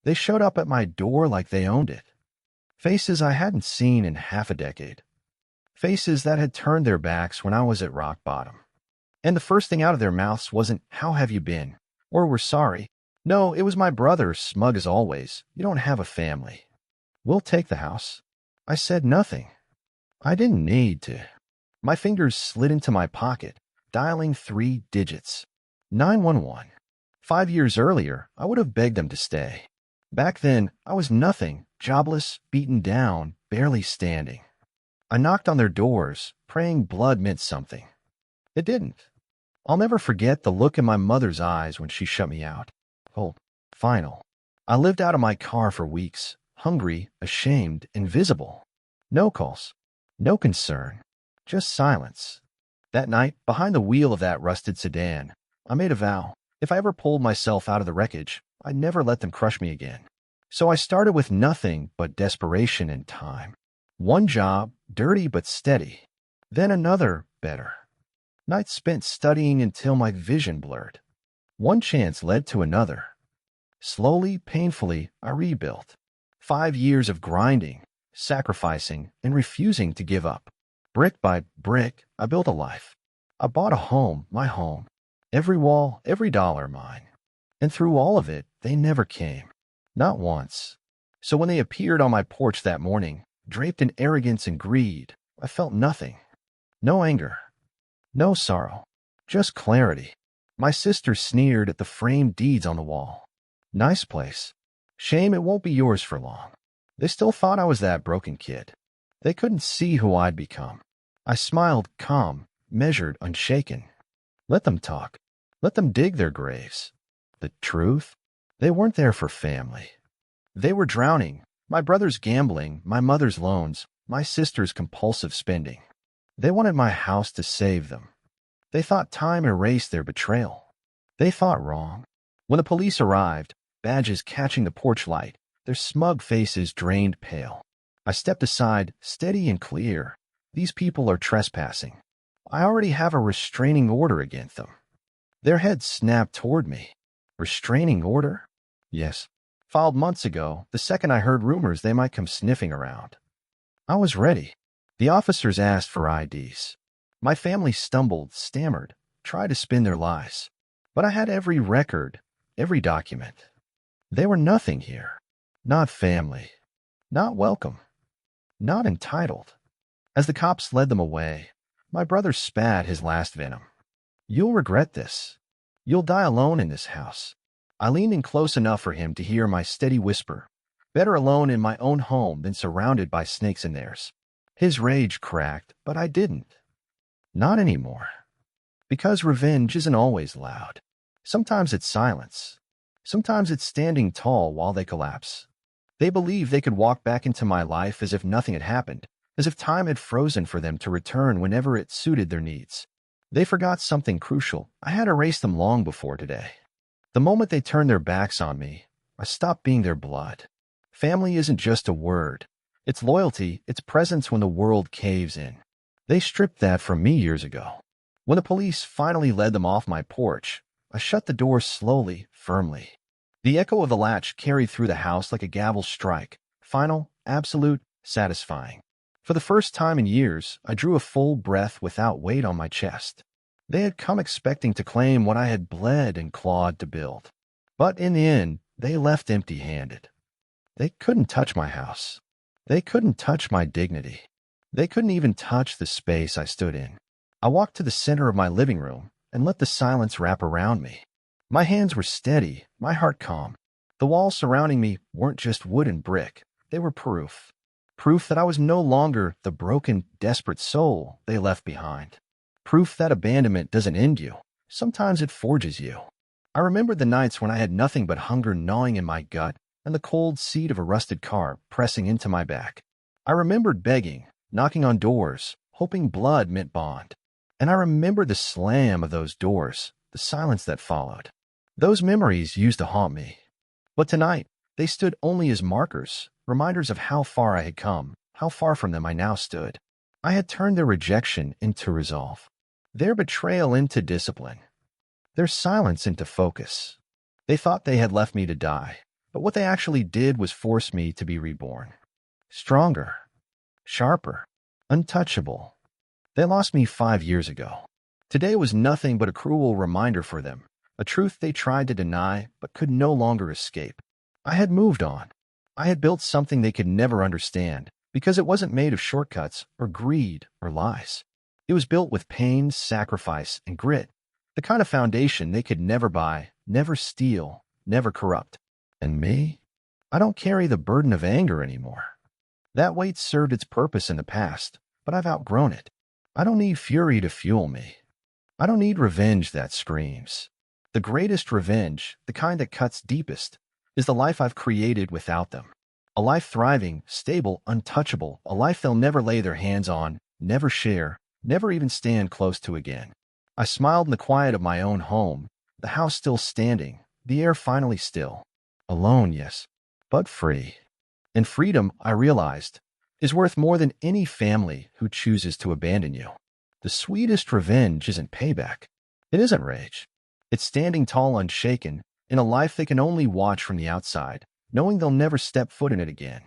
They showed up at my door like they owned it. Faces I hadn't seen in half a decade. Faces that had turned their backs when I was at rock bottom. And the first thing out of their mouths wasn't, "How have you been?" or "We're sorry." No, it was my brother, smug as always. "You don't have a family. We'll take the house." I said nothing. I didn't need to. My fingers slid into my pocket, dialing 3 digits. 911. 5 years earlier, I would have begged them to stay. Back then, I was nothing, jobless, beaten down, barely standing. I knocked on their doors, praying blood meant something. It didn't. I'll never forget the look in my mother's eyes when she shut me out. Cold. Final. I lived out of my car for weeks, hungry, ashamed, invisible. No calls. No concern. Just silence. That night, behind the wheel of that rusted sedan, I made a vow. If I ever pulled myself out of the wreckage, I'd never let them crush me again. So I started with nothing but desperation and time. One job, dirty but steady. Then another, better. Nights spent studying until my vision blurred. One chance led to another. Slowly, painfully, I rebuilt. 5 years of grinding, sacrificing, and refusing to give up. Brick by brick, I built a life. I bought a home, my home. Every wall, every dollar mine. And through all of it, they never came. Not once. So when they appeared on my porch that morning, draped in arrogance and greed, I felt nothing. No anger. No sorrow. Just clarity. My sister sneered at the framed deeds on the wall. "Nice place. Shame it won't be yours for long." They still thought I was that broken kid. They couldn't see who I'd become. I smiled, calm, measured, unshaken. Let them talk. Let them dig their graves. The truth? They weren't there for family. They were drowning. My brother's gambling, my mother's loans, my sister's compulsive spending. They wanted my house to save them. They thought time erased their betrayal. They thought wrong. When the police arrived, badges catching the porch light, their smug faces drained pale. I stepped aside, steady and clear. These people are trespassing. I already have a restraining order against them. Their heads snapped toward me. Restraining order? Yes. Filed months ago, the second I heard rumors they might come sniffing around. I was ready. The officers asked for IDs. My family stumbled, stammered, tried to spin their lies. But I had every record, every document. They were nothing here. Not family. Not welcome. Not entitled. As the cops led them away, my brother spat his last venom. "You'll regret this. You'll die alone in this house." I leaned in close enough for him to hear my steady whisper. Better alone in my own home than surrounded by snakes in theirs. His rage cracked, but I didn't. Not anymore. Because revenge isn't always loud. Sometimes it's silence. Sometimes it's standing tall while they collapse. They believed they could walk back into my life as if nothing had happened, as if time had frozen for them to return whenever it suited their needs. They forgot something crucial. I had erased them long before today. The moment they turned their backs on me, I stopped being their blood. Family isn't just a word. It's loyalty, it's presence when the world caves in. They stripped that from me years ago. When the police finally led them off my porch, I shut the door slowly, firmly. The echo of the latch carried through the house like a gavel strike. Final, absolute, satisfying. For the first time in years, I drew a full breath without weight on my chest. They had come expecting to claim what I had bled and clawed to build. But in the end, they left empty-handed. They couldn't touch my house. They couldn't touch my dignity. They couldn't even touch the space I stood in. I walked to the center of my living room and let the silence wrap around me. My hands were steady, my heart calm. The walls surrounding me weren't just wood and brick. They were proof. Proof that I was no longer the broken, desperate soul they left behind. Proof that abandonment doesn't end you. Sometimes it forges you. I remembered the nights when I had nothing but hunger gnawing in my gut and the cold seat of a rusted car pressing into my back. I remembered begging, knocking on doors, hoping blood meant bond. And I remembered the slam of those doors, the silence that followed. Those memories used to haunt me. But tonight, they stood only as markers, reminders of how far I had come, how far from them I now stood. I had turned their rejection into resolve, their betrayal into discipline, their silence into focus. They thought they had left me to die. But what they actually did was force me to be reborn. Stronger, sharper, untouchable. They lost me 5 years ago. Today was nothing but a cruel reminder for them, a truth they tried to deny but could no longer escape. I had moved on. I had built something they could never understand because it wasn't made of shortcuts or greed or lies. It was built with pain, sacrifice, and grit, the kind of foundation they could never buy, never steal, never corrupt. And me? I don't carry the burden of anger anymore. That weight served its purpose in the past, but I've outgrown it. I don't need fury to fuel me. I don't need revenge that screams. The greatest revenge, the kind that cuts deepest, is the life I've created without them. A life thriving, stable, untouchable, a life they'll never lay their hands on, never share, never even stand close to again. I smiled in the quiet of my own home, the house still standing, the air finally still. Alone, yes, but free. And freedom, I realized, is worth more than any family who chooses to abandon you. The sweetest revenge isn't payback. It isn't rage. It's standing tall unshaken in a life they can only watch from the outside, knowing they'll never step foot in it again.